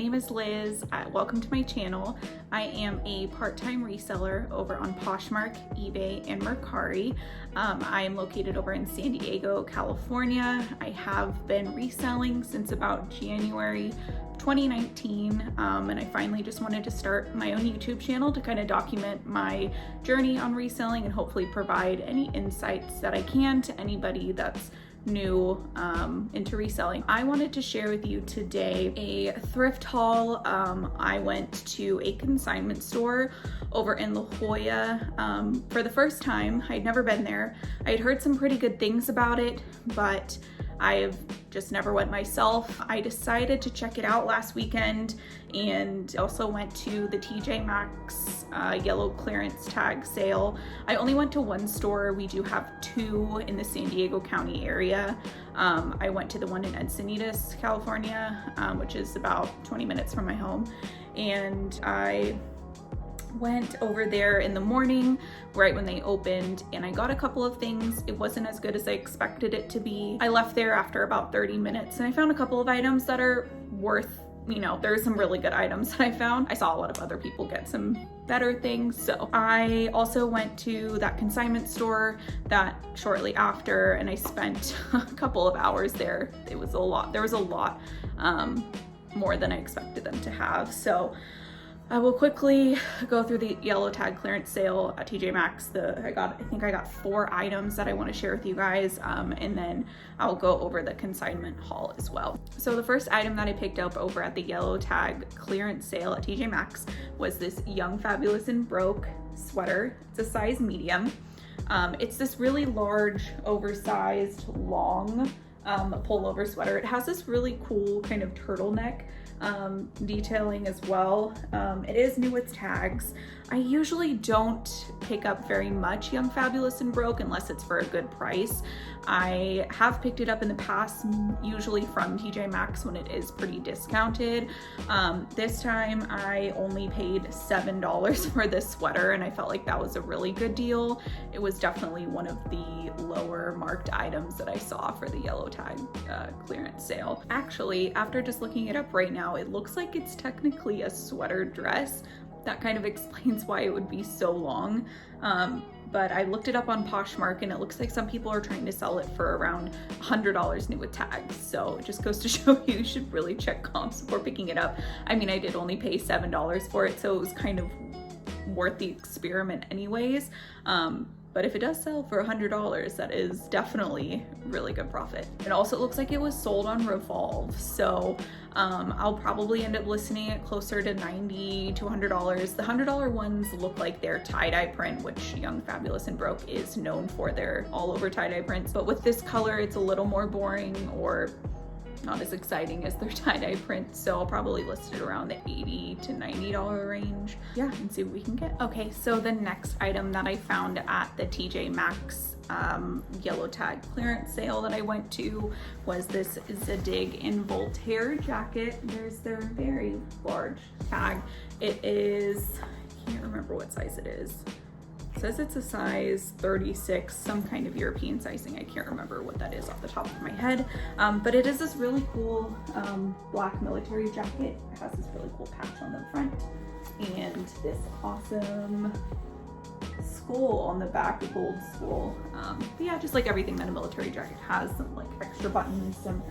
name is Liz. Welcome to my channel. I am a part-time reseller over on Poshmark, eBay, and Mercari. I am located over in San Diego, California. I have been reselling since about January 2019, and I finally just wanted to start my own YouTube channel to kind of document my journey on reselling and hopefully provide any insights that I can to anybody that's new into reselling. I wanted to share with you today a thrift haul. I went to a consignment store over in La Jolla for the first time. I'd never been there. I had heard some pretty good things about it, but I've just never went myself. I decided to check it out last weekend and also went to the TJ Maxx yellow clearance tag sale. I only went to one store. We do have two in the San Diego County area. I went to the one in Encinitas, California, which is about 20 minutes from my home. And I went over there in the morning right when they opened, and I got a couple of things. It wasn't as good as I expected it to be. I left there after about 30 minutes and I found a couple of items that are worth, there's some really good items that I found. I saw a lot of other people get some better things. So I also went to that consignment store that shortly after, and I spent a couple of hours there. It was a lot. There was a lot more than I expected them to have. So I will quickly go through the yellow tag clearance sale at TJ Maxx. I think I got 4 items that I want to share with you guys, and then I'll go over the consignment haul as well. So the first item that I picked up over at the yellow tag clearance sale at TJ Maxx was this Young, Fabulous, and Broke sweater. It's a size medium. It's this really large, oversized, long pullover sweater. It has this really cool kind of turtleneck detailing as well. It is new with tags. I usually don't pick up very much Young, Fabulous, and Broke unless it's for a good price. I have picked it up in the past, usually from TJ Maxx when it is pretty discounted. This time I only paid $7 for this sweater, and I felt like that was a really good deal. It was definitely one of the lower marked items that I saw for the yellow tag clearance sale. Actually, after just looking it up right now, it looks like it's technically a sweater dress. That kind of explains why it would be so long. But I looked it up on Poshmark and it looks like some people are trying to sell it for around $100 new with tags. So it just goes to show you should really check comps before picking it up. I mean, I did only pay $7 for it, so it was kind of worth the experiment anyways. But if it does sell for $100, that is definitely really good profit. And also it looks like it was sold on Revolve. So I'll probably end up listing it closer to $90 to $100. The $100 ones look like their tie-dye print, which Young, Fabulous, and Broke is known for their all over tie-dye prints. But with this color, it's a little more boring or not as exciting as their tie-dye print, so I'll probably list it around the $80 to $90 range. Yeah, and see what we can get. Okay, so the next item that I found at the TJ Maxx yellow tag clearance sale that I went to was this Zadig in Voltaire jacket. There's their very large tag. It is, I can't remember what size it is. It says it's a size 36, some kind of European sizing. I can't remember what that is off the top of my head. But it is this really cool black military jacket. It has this really cool patch on the front and this awesome skull on the back, the gold skull. But yeah, just like everything that a military jacket has, some like extra buttons, some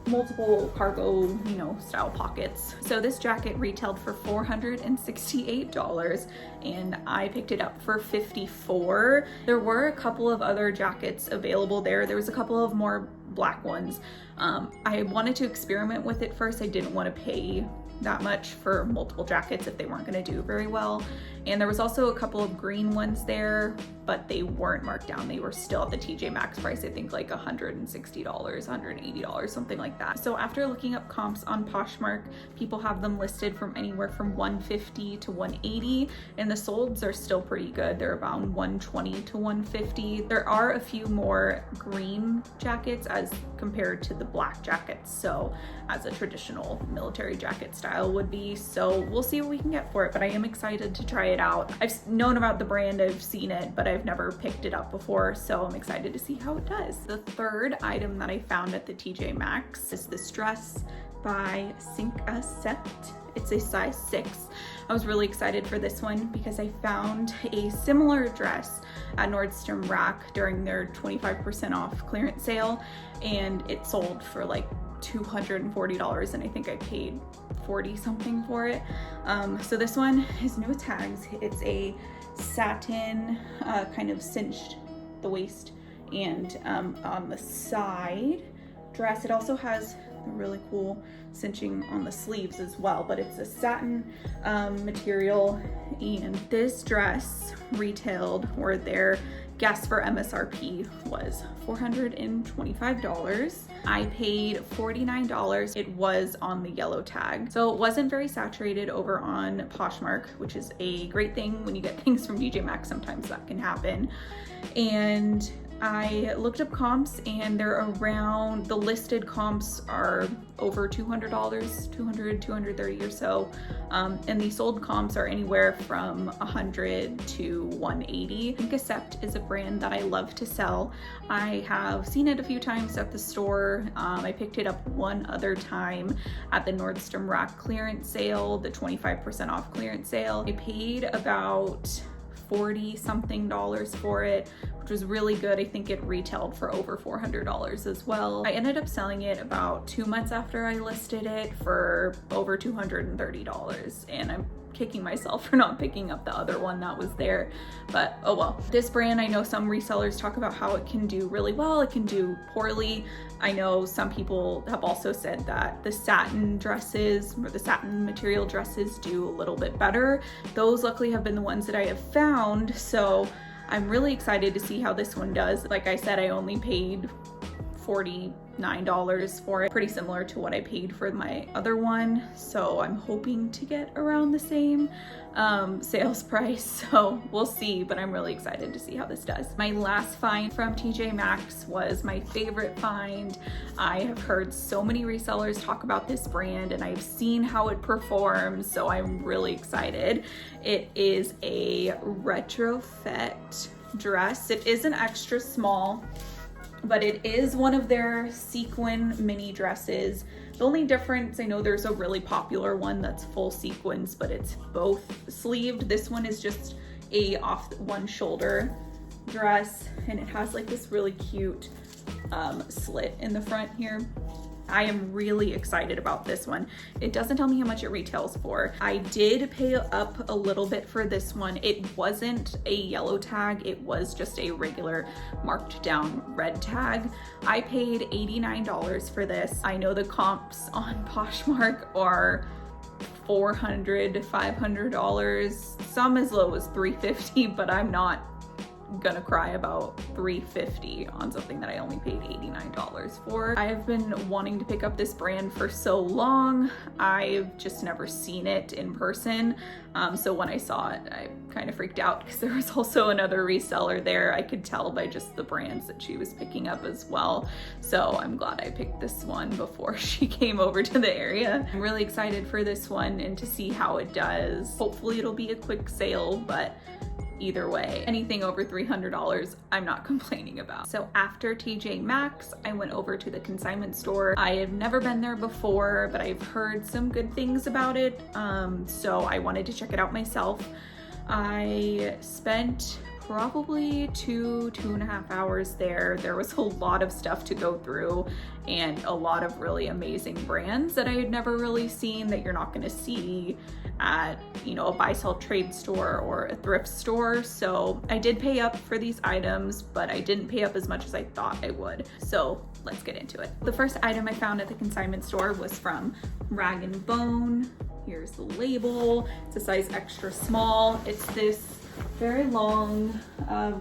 multiple cargo, style pockets. So this jacket retailed for $468 and I picked it up for $54. There were a couple of other jackets available there. There was a couple of more black ones. I wanted to experiment with it first. I didn't want to pay that much for multiple jackets if they weren't going to do very well. And there was also a couple of green ones there, but they weren't marked down. They were still at the TJ Maxx price, I think like $160, $180, something like that. So after looking up comps on Poshmark, people have them listed from anywhere from $150 to $180, and the solds are still pretty good. They're about $120 to $150. There are a few more green jackets as compared to the black jackets, so as a traditional military jacket style would be. So we'll see what we can get for it, but I am excited to try it out. I've known about the brand, I've seen it, but I've never picked it up before, so I'm excited to see how it does. The third item that I found at the TJ Maxx is this dress by Sink a Sept. It's a size 6. I was really excited for this one because I found a similar dress at Nordstrom Rack during their 25% off clearance sale, and it sold for like $240, and I think I paid 40 something for it. So this one is no tags. It's a satin, kind of cinched the waist, and on the side dress it also has a really cool cinching on the sleeves as well, but it's a satin material. And this dress retailed, or their guess for MSRP was $425. I paid $49. It was on the yellow tag, so it wasn't very saturated over on Poshmark, which is a great thing when you get things from TJ Maxx. Sometimes that can happen. And I looked up comps, and they're around, the listed comps are over $200, $200, $230 or so. And the sold comps are anywhere from $100 to $180. I think Accept is a brand that I love to sell. I have seen it a few times at the store. I picked it up one other time at the Nordstrom Rack clearance sale, the 25% off clearance sale. I paid about $40 something for it, which was really good. I think it retailed for over $400 as well. I ended up selling it about 2 months after I listed it for over $230, and I'm kicking myself for not picking up the other one that was there, but oh well. This brand, I know some resellers talk about how it can do really well, it can do poorly. I know some people have also said that the satin dresses, or the satin material dresses, do a little bit better. Those luckily have been the ones that I have found, so I'm really excited to see how this one does. Like I said, I only paid $49 for it, pretty similar to what I paid for my other one, so I'm hoping to get around the same sales price, so we'll see, but I'm really excited to see how this does. My last find from TJ Maxx was my favorite find. I have heard so many resellers talk about this brand, and I've seen how it performs, so I'm really excited. It is a retrofit dress. It is an extra small, but it is one of their sequin mini dresses. The only difference, I know there's a really popular one that's full sequins, but it's both sleeved. This one is just a off one shoulder dress, and it has like this really cute slit in the front here. I am really excited about this one. It doesn't tell me how much it retails for. I did pay up a little bit for this one. It wasn't a yellow tag, it was just a regular marked down red tag. I paid $89 for this. I know the comps on Poshmark are $400 to $500, some as low as $350, but I'm not gonna cry about $350 on something that I only paid $89 for. I have been wanting to pick up this brand for so long. I've just never seen it in person. So when I saw it, I kind of freaked out because there was also another reseller there. I could tell by just the brands that she was picking up as well. So I'm glad I picked this one before she came over to the area. I'm really excited for this one and to see how it does. Hopefully it'll be a quick sale, but either way, anything over $300, I'm not complaining about. So after TJ Maxx, I went over to the Consignment Store. I have never been there before, but I've heard some good things about it. So I wanted to check it out myself. I spent probably 2.5 hours there. There was a lot of stuff to go through and a lot of really amazing brands that I had never really seen, that you're not gonna see at, you know, a buy sell trade store or a thrift store. So I did pay up for these items, but I didn't pay up as much as I thought I would. So let's get into it. The first item I found at the Consignment Store was from Rag & Bone. Here's the label. It's a size extra small. It's this very long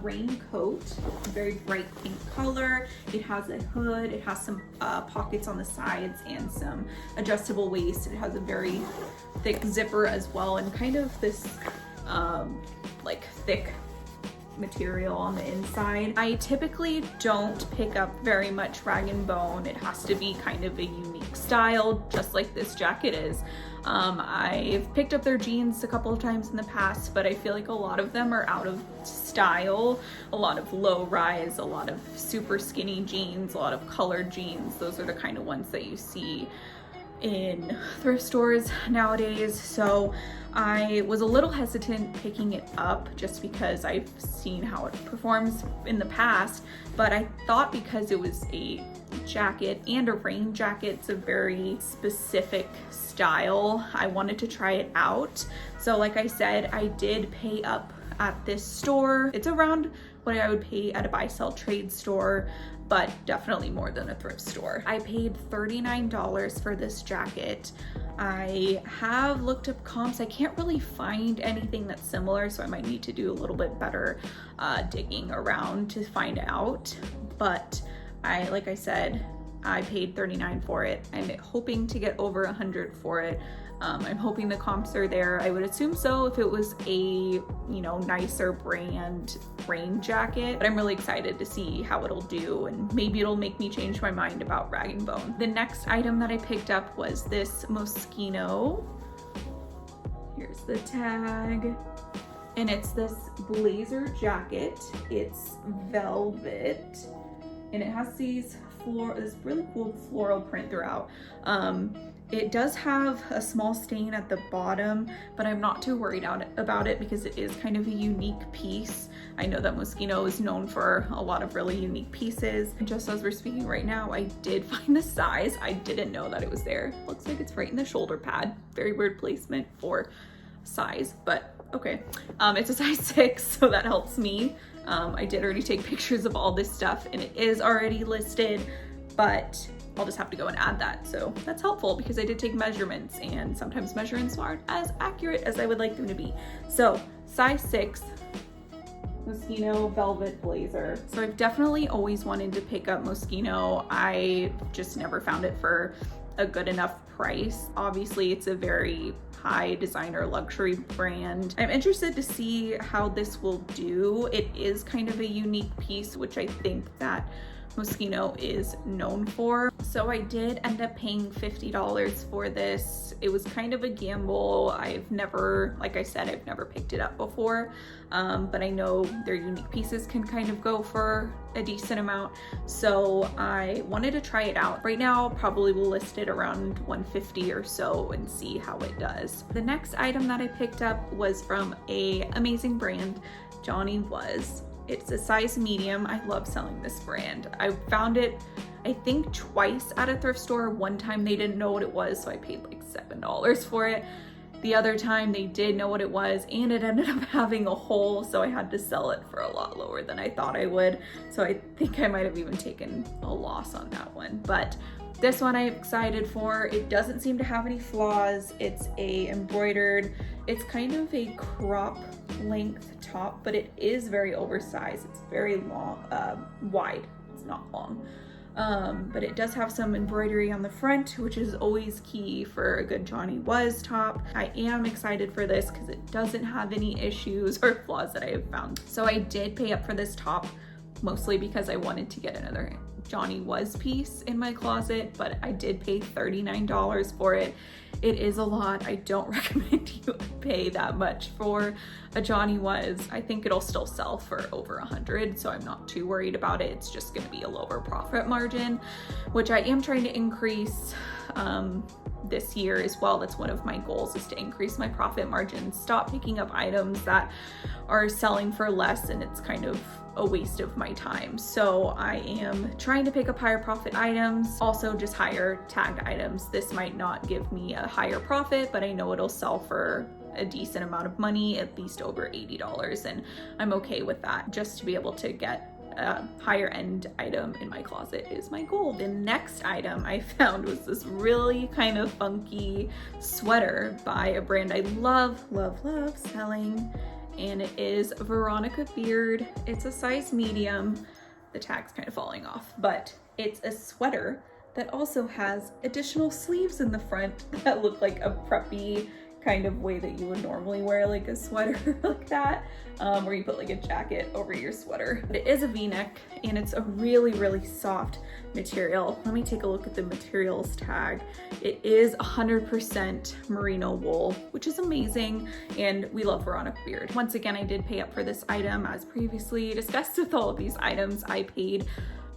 raincoat, very bright pink color. It has a hood, it has some pockets on the sides and some adjustable waist. It has a very thick zipper as well, and kind of this like thick material on the inside. I typically don't pick up very much Rag & Bone. It has to be kind of a unique style, just like this jacket is. I've picked up their jeans a couple of times in the past, but I feel like a lot of them are out of style. A lot of low rise, a lot of super skinny jeans, a lot of colored jeans. Those are the kind of ones that you see in thrift stores nowadays, so I was a little hesitant picking it up just because I've seen how it performs in the past, but I thought because it was a jacket and a rain jacket, it's a very specific style, I wanted to try it out. So like I said, I did pay up at this store. It's around what I would pay at a buy sell trade store, but definitely more than a thrift store. I paid $39 for this jacket. I have looked up comps. I can't really find anything that's similar, so I might need to do a little bit better digging around to find out. But like I said, I paid $39 for it. I'm hoping to get over $100 for it. I'm hoping the comps are there. I would assume so if it was a, nicer brand rain jacket, but I'm really excited to see how it'll do, and maybe it'll make me change my mind about Rag & Bone. The next item that I picked up was this Moschino. Here's the tag. And it's this blazer jacket. It's velvet, and it has this really cool floral print throughout. It does have a small stain at the bottom, but I'm not too worried about it because it is kind of a unique piece. I know that Moschino is known for a lot of really unique pieces. And just as we're speaking right now, I did find the size. I didn't know that it was there. Looks like it's right in the shoulder pad. Very weird placement for size, but okay. It's a size 6, so that helps me. I did already take pictures of all this stuff and it is already listed, but I'll just have to go and add that. So that's helpful because I did take measurements, and sometimes measurements aren't as accurate as I would like them to be. So size 6, Moschino velvet blazer. So I've definitely always wanted to pick up Moschino. I just never found it for a good enough price. Obviously it's a very high designer luxury brand. I'm interested to see how this will do. It is kind of a unique piece, which I think that Moschino is known for. So I did end up paying $50 for this. It was kind of a gamble. Like I said, I've never picked it up before, but I know their unique pieces can kind of go for a decent amount. So I wanted to try it out. Right now, probably will list it around $150 or so and see how it does. The next item that I picked up was from an amazing brand, Johnny Was. It's a size medium. I love selling this brand. I found it, I think, twice at a thrift store. One time they didn't know what it was, so I paid like $7 for it. The other time they did know what it was, and it ended up having a hole, so I had to sell it for a lot lower than I thought I would. So I think I might have even taken a loss on that one. But this one I'm excited for. It doesn't seem to have any flaws. It's it's kind of a crop length top, but it is very oversized. It's very long, wide. It's not long. But it does have some embroidery on the front, which is always key for a good Johnny Was top. I am excited for this because it doesn't have any issues or flaws that I have found. So I did pay up for this top, mostly because I wanted to get another Johnny Was piece in my closet, but I did pay $39 for it. It is a lot. I don't recommend you pay that much for a Johnny Was. I think it'll still sell for over 100, so I'm not too worried about it. It's just gonna be a lower profit margin, which I am trying to increase this year as well. That's one of my goals, is to increase my profit margin, stop picking up items that are selling for less and it's kind of a waste of my time. So I am trying to pick up higher profit items, also just higher tagged items. This might not give me a higher profit, but I know it'll sell for a decent amount of money, at least over $80, and I'm okay with that. Just to be able to get a higher end item in my closet is my goal. The next item I found was this really kind of funky sweater by a brand I love selling, and it is Veronica Beard. It's a size medium. The tag's kind of falling off, but it's a sweater that also has additional sleeves in the front that look like a preppy kind of way that you would normally wear like a sweater like that, where you put like a jacket over your sweater. But it is a v-neck and it's a really soft material. Let me take a look at the materials tag. It is 100% merino wool, which is amazing, and we love Veronica Beard. Once again, I did pay up for this item. As previously discussed with all of these items, I paid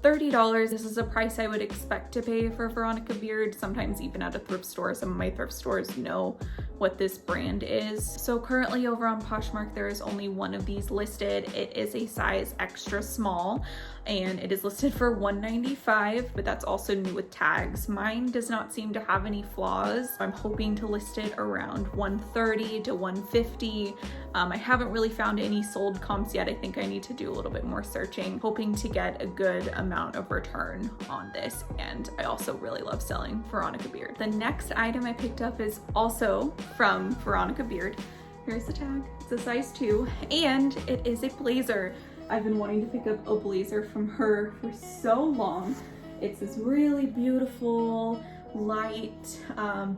$30. This is a price I would expect to pay for Veronica Beard, sometimes even at a thrift store. Some of my thrift stores know what this brand is. So currently over on Poshmark, there is only one of these listed. It is a size extra small and it is listed for $195, but that's also new with tags. Mine does not seem to have any flaws. I'm hoping to list it around $130 to $150. I haven't really found any sold comps yet. I think I need to do a little bit more searching, hoping to get a good amount of return on this. And I also really love selling Veronica Beard. The next item I picked up is also from Veronica Beard. Here's the tag. It's a size 2 and it is a blazer. I've been wanting to pick up a blazer from her for so long. It's this really beautiful light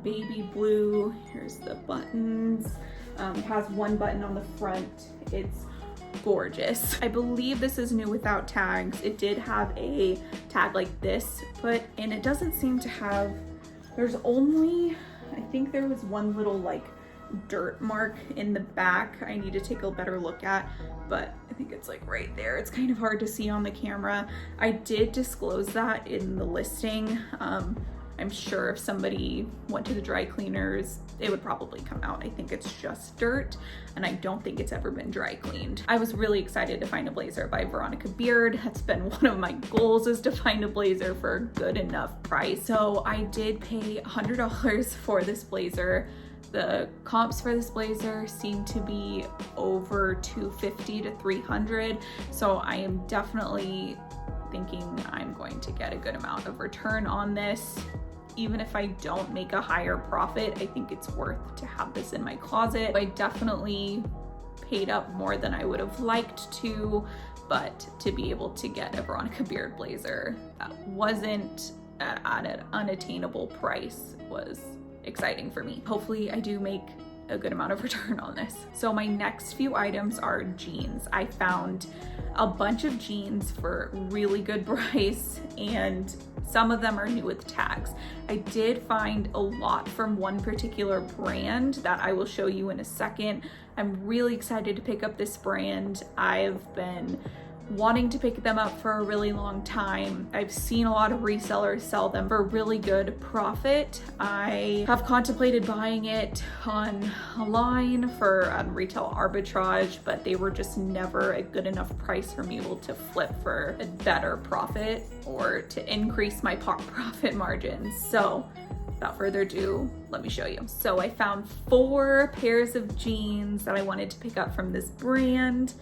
baby blue. Here's the buttons. It has one button on the front. It's gorgeous. I believe this is new without tags. It did have a tag like this, but and it doesn't seem to have, there's only, I think there was one little like dirt mark in the back I need to take a better look at, but I think it's like right there. It's kind of hard to see on the camera. I did disclose that in the listing. I'm sure if somebody went to the dry cleaners, it would probably come out. I think it's just dirt and I don't think it's ever been dry cleaned. I was really excited to find a blazer by Veronica Beard. That's been one of my goals, is to find a blazer for a good enough price. So I did pay $100 for this blazer. The comps for this blazer seem to be over $250 to $300. So I am definitely thinking I'm going to get a good amount of return on this. Even if I don't make a higher profit, I think it's worth to have this in my closet. I definitely paid up more than I would have liked to, but to be able to get a Veronica Beard blazer that wasn't at an unattainable price was exciting for me. Hopefully I do make a good amount of return on this. So my next few items are jeans. I found a bunch of jeans for really good price and some of them are new with tags. I did find a lot from one particular brand that I will show you in a second. I'm really excited to pick up this brand. I've been wanting to pick them up for a really long time. I've seen a lot of resellers sell them for really good profit. I have contemplated buying it online for retail arbitrage, but they were just never a good enough price for me able to flip for a better profit or to increase my profit margins. So without further ado, let me show you. So I found 4 pairs of jeans that I wanted to pick up from this brand.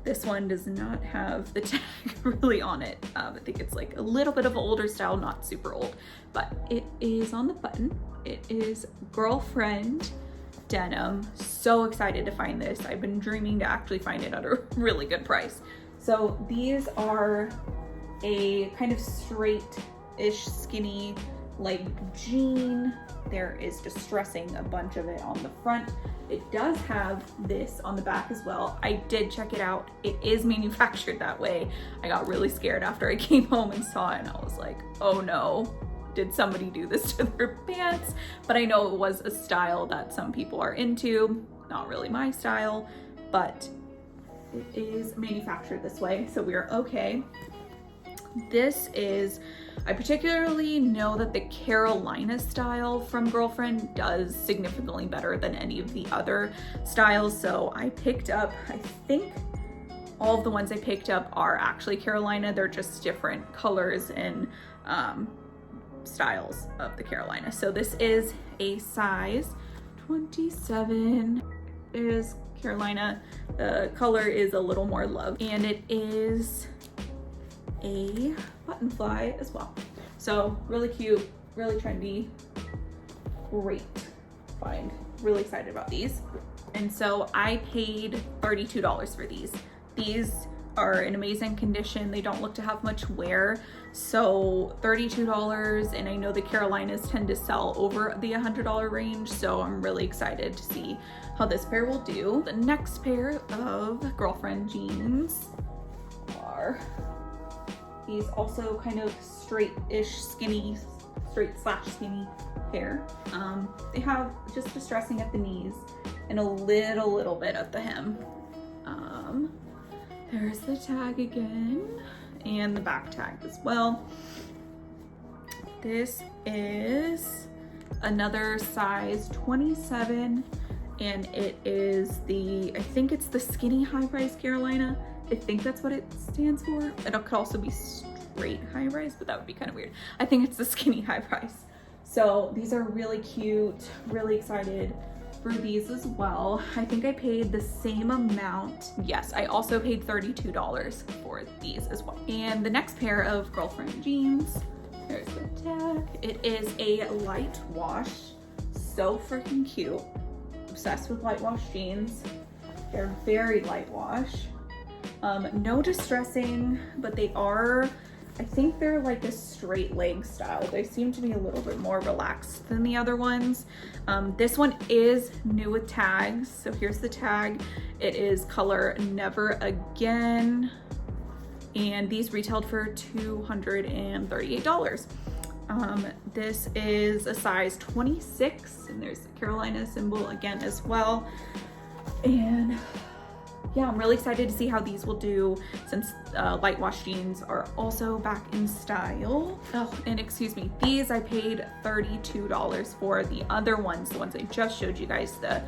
This one does not have the tag really on it. I think it's like a little bit of an older style, not super old, but it is on the button. It is Girlfriend Denim. So excited to find this. I've been dreaming to actually find it at a really good price. So these are a kind of straight-ish skinny like jean. There is distressing a bunch of it on the front. It does have this on the back as well. I did check it out. It is manufactured that way. I got really scared after I came home and saw it and I was like, oh no, did somebody do this to their pants? But I know it was a style that some people are into. Not really my style, but it is manufactured this way, so we're okay. This is, I particularly know that the Carolina style from Girlfriend does significantly better than any of the other styles. So I picked up, I think all of the ones I picked up are actually Carolina. They're just different colors and styles of the Carolina. So this is a size 27. It is Carolina. The color is a little more love and it is a button fly as well. So really cute, really trendy, great find. Really excited about these. And so I paid $32 for these. These are in amazing condition. They don't look to have much wear. So $32, and I know the Carolinas tend to sell over the $100 range. So I'm really excited to see how this pair will do. The next pair of Girlfriend jeans are these also kind of straight-ish skinny, straight/skinny pair. They have just distressing at the knees and a little bit at the hem. There's the tag again. and the back tag as well. This is another size 27, and it is the, I think it's the skinny high-rise Carolina. I think that's what it stands for. It could also be straight high-rise, but that would be kind of weird. I think it's the skinny high-rise. So these are really cute, really excited for these as well. I think I paid the same amount. Yes, I also paid $32 for these as well. And the next pair of girlfriend jeans, there's the tag. It is a light wash, so freaking cute. Obsessed with light wash jeans. They're very light wash. No distressing, but they are, I think they're like a straight leg style. They seem to be a little bit more relaxed than the other ones. This one is new with tags. So here's the tag. It is color Never Again. And these retailed for $238. This is a size 26, and there's the Carolina symbol again as well. And yeah, I'm really excited to see how these will do since light wash jeans are also back in style. Oh, and excuse me, these I paid $32 for. The other ones, the ones I just showed you guys, the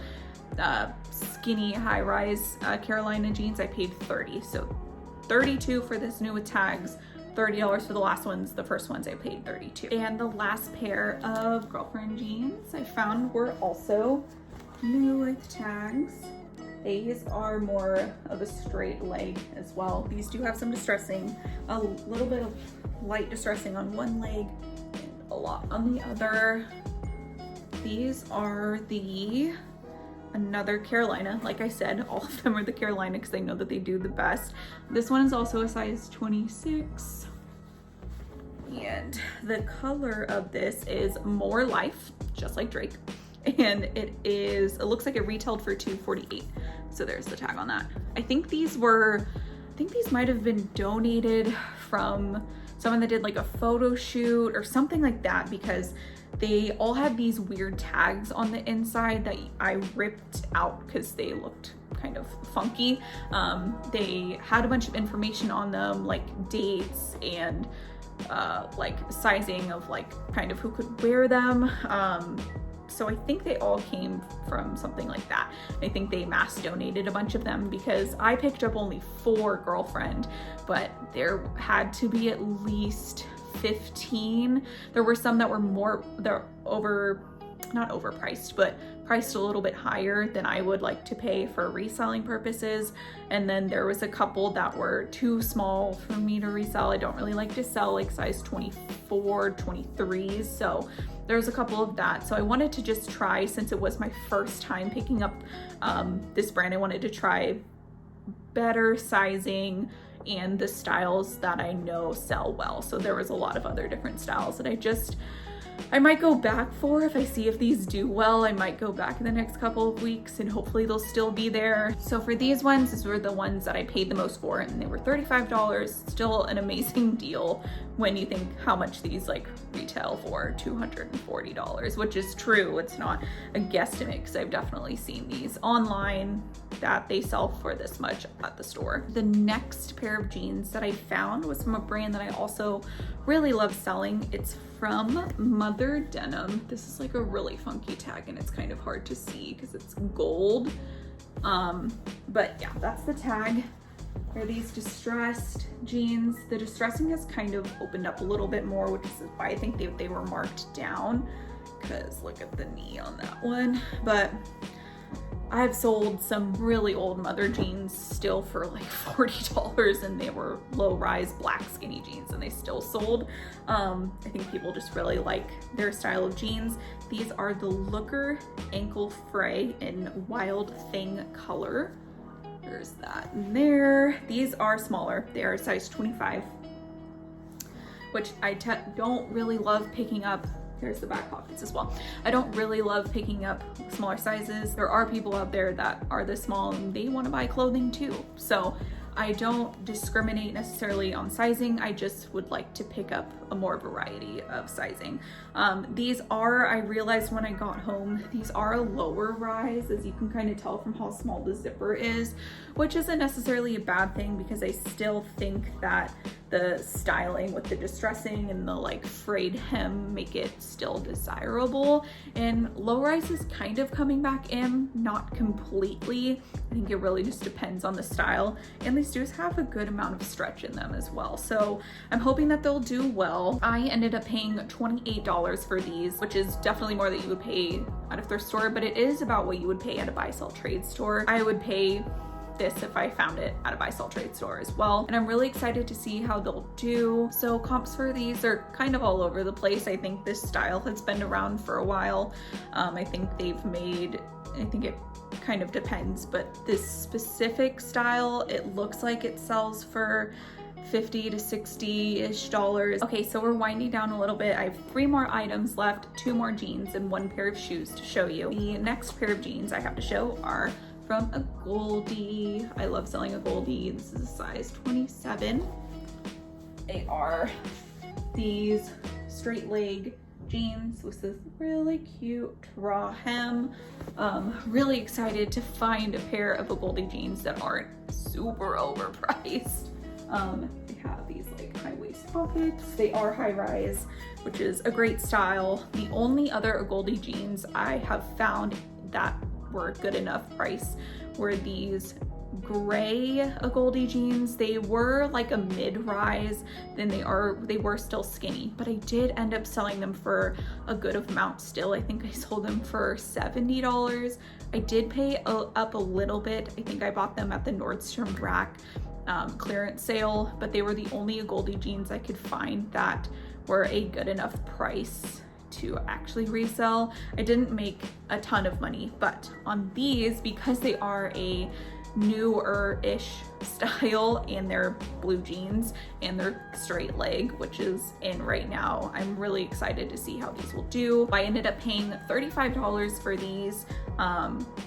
skinny high-rise Carolina jeans, I paid $30. So $32 for this new with tags, $30 for the last ones. The first ones I paid $32. And the last pair of girlfriend jeans I found were also new with tags. These are more of a straight leg as well. These do have some distressing, a little bit of light distressing on one leg and a lot on the other. These are another Carolina. Like I said, all of them are the Carolina because I know that they do the best. This one is also a size 26. And the color of this is More Life, just like Drake. And it looks like it retailed for $248. So there's the tag on that. I think these might have been donated from someone that did like a photo shoot or something like that, because they all had these weird tags on the inside that I ripped out because they looked kind of funky. They had a bunch of information on them, like dates and like sizing of like kind of who could wear them. So I think they all came from something like that. I think they mass donated a bunch of them because I picked up only 4 girlfriend, but there had to be at least 15. There were some that were not overpriced, but priced a little bit higher than I would like to pay for reselling purposes. And then there was a couple that were too small for me to resell. I don't really like to sell like size 24, 23s. So there's a couple of that. So I wanted to just try, since it was my first time picking up this brand, I wanted to try better sizing and the styles that I know sell well. So there was a lot of other different styles that I might go back for. If I see if these do well, I might go back in the next couple of weeks and hopefully they'll still be there. So for these ones, these were the ones that I paid the most for, and they were $35. Still an amazing deal when you think how much these like retail for, $240, which is true. It's not a guesstimate because I've definitely seen these online that they sell for this much at the store. The next pair of jeans that I found was from a brand that I also really love selling. It's from Mother Denim. This is like a really funky tag and it's kind of hard to see because it's gold. But yeah, that's the tag. Are these distressed jeans? The distressing has kind of opened up a little bit more, which is why I think they were marked down, because look at the knee on that one. But I've sold some really old Mother jeans still for like $40, and they were low-rise black skinny jeans and they still sold. I think people just really like their style of jeans. These are the Looker Ankle Fray in Wild Thing color. There's that in there. These are smaller. They are size 25, which I don't really love picking up. Here's the back pockets as well. I don't really love picking up smaller sizes. There are people out there that are this small and they want to buy clothing too. So I don't discriminate necessarily on sizing. I just would like to pick up a more variety of sizing. These are, I realized when I got home, these are a lower rise, as you can kind of tell from how small the zipper is, which isn't necessarily a bad thing because I still think that the styling with the distressing and the like frayed hem make it still desirable. And low rise is kind of coming back in, not completely. I think it really just depends on the style, and these do have a good amount of stretch in them as well. So I'm hoping that they'll do well. I ended up paying $28 for these, which is definitely more than you would pay at a thrift store, but it is about what you would pay at a buy sell trade store. I would pay this if I found it at a buy sell trade store as well, and I'm really excited to see how they'll do. So comps for these are kind of all over the place. I think this style has been around for a while. I think it kind of depends, but this specific style, it looks like it sells for $50 to $60-ish. Okay, so we're winding down a little bit. I have 3 more items left, 2 more jeans and 1 pair of shoes to show you. The next pair of jeans I have to show are from a Goldie. I love selling a Goldie. This is a size 27. They are these straight leg jeans with this really cute raw hem. Really excited to find a pair of a Goldie jeans that aren't super overpriced. They have these like high waist pockets. They are high rise, which is a great style. The only other Goldie jeans I have found that were a good enough price were these gray Goldie jeans. They were like a mid-rise, then they were still skinny, but I did end up selling them for a good amount still. I think I sold them for $70. I did pay up a little bit. I think I bought them at the Nordstrom Rack clearance sale, but they were the only Goldie jeans I could find that were a good enough price to actually resell. I didn't make a ton of money, but on these, because they are a newer-ish style and they're blue jeans and they're straight leg, which is in right now, I'm really excited to see how these will do. I ended up paying $35 for these,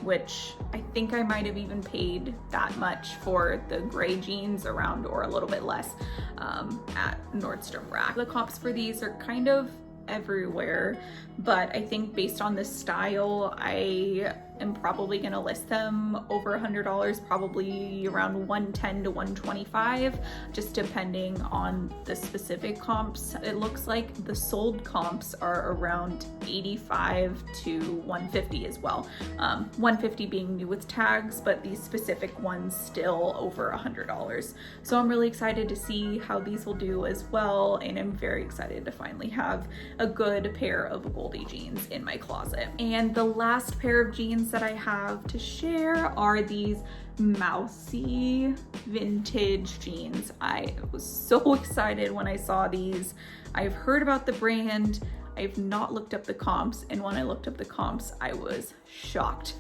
which I think I might have even paid that much for the gray jeans around, or a little bit less, at Nordstrom Rack. The comps for these are kind of everywhere, but I think based on the style, I am probably gonna list them over $100, probably around $110 to $125, just depending on the specific comps. It looks like the sold comps are around $85 to $150 as well. $150 being new with tags, but these specific ones still over $100. So I'm really excited to see how these will do as well, and I'm very excited to finally have a good pair of Goldie jeans in my closet. And the last pair of jeans that I have to share are these Mousy vintage jeans. I was so excited when I saw these. I've heard about the brand. I've not looked up the comps, and when I looked up the comps, I was shocked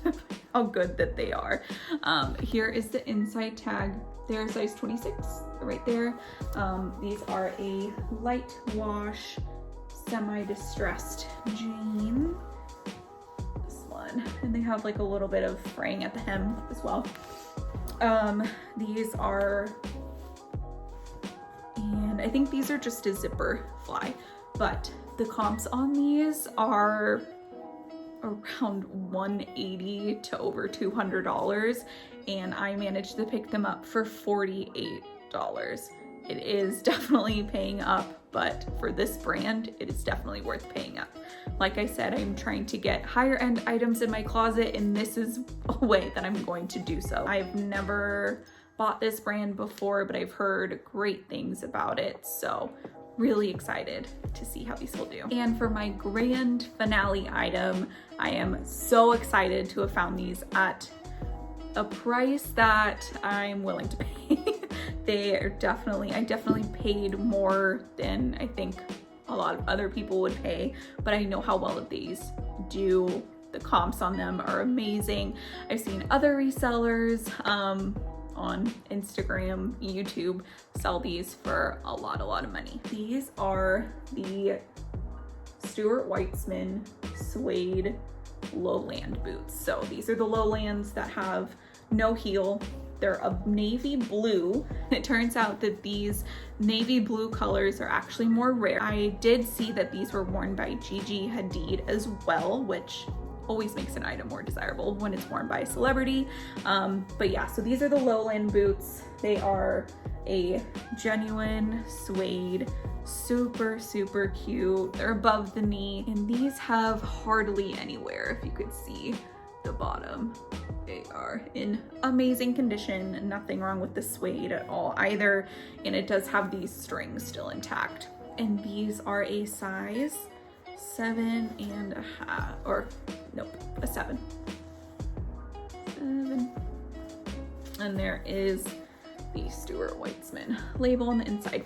how good that they are. Here is the inside tag. They're size 26 right there. These are a light wash, semi-distressed jean. This one, and they have like a little bit of fraying at the hem as well. These are, and I think these are just a zipper fly, but the comps on these are around $180 to over $200, and I managed to pick them up for $48. It is definitely paying up, but for this brand, it is definitely worth paying up. Like I said, I'm trying to get higher end items in my closet, and this is a way that I'm going to do so. I've never bought this brand before, but I've heard great things about it, so really excited to see how these will do. And for my grand finale item, I am so excited to have found these at a price that I'm willing to pay. I definitely paid more than I think a lot of other people would pay, but I know how well these do. The comps on them are amazing. I've seen other resellers on Instagram, YouTube, sell these for a lot of money. These are the Stuart Weitzman Suede Lowland boots. So these are the Lowlands that have no heel. They're a navy blue. It turns out that these navy blue colors are actually more rare. I did see that these were worn by Gigi Hadid as well, which always makes an item more desirable when it's worn by a celebrity. But yeah, so these are the Lowland boots. They are a genuine suede, super, super cute. They're above the knee, and these have hardly anywhere, if you could see the bottom. They are in amazing condition, nothing wrong with the suede at all either, and it does have these strings still intact. And these are a size 7.5, or nope, a 7. And there is the Stuart Weitzman label on the inside.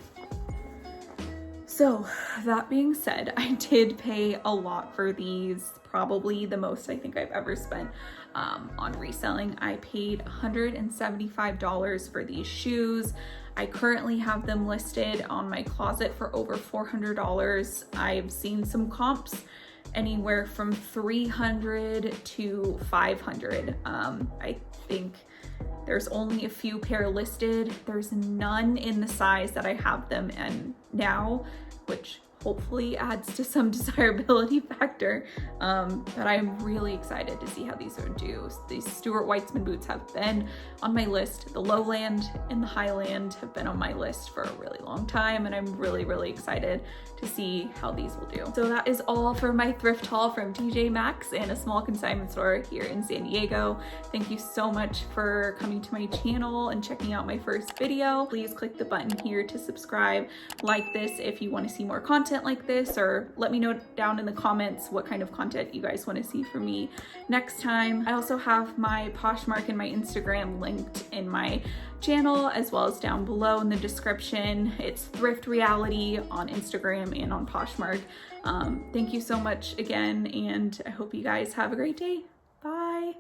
So that being said, I did pay a lot for these, probably the most I think I've ever spent on reselling. I paid $175 for these shoes. I currently have them listed on my closet for over $400. I've seen some comps anywhere from $300 to $500. I think there's only a few pair listed. There's none in the size that I have them in now, which hopefully adds to some desirability factor. But I'm really excited to see how these are due. These Stuart Weitzman boots have been on my list. The Lowland and the Highland have been on my list for a really long time, and I'm really, really excited to see how these will do. So that is all for my thrift haul from TJ Maxx and a small consignment store here in San Diego. Thank you so much for coming to my channel and checking out my first video. Please click the button here to subscribe, like this if you want to see more content like this, or let me know down in the comments what kind of content you guys want to see from me next time. I also have my Poshmark and my Instagram linked in my channel, as well as down below in the description. It's Thrift Reality on Instagram and on Poshmark. Thank you so much again, and I hope you guys have a great day. Bye.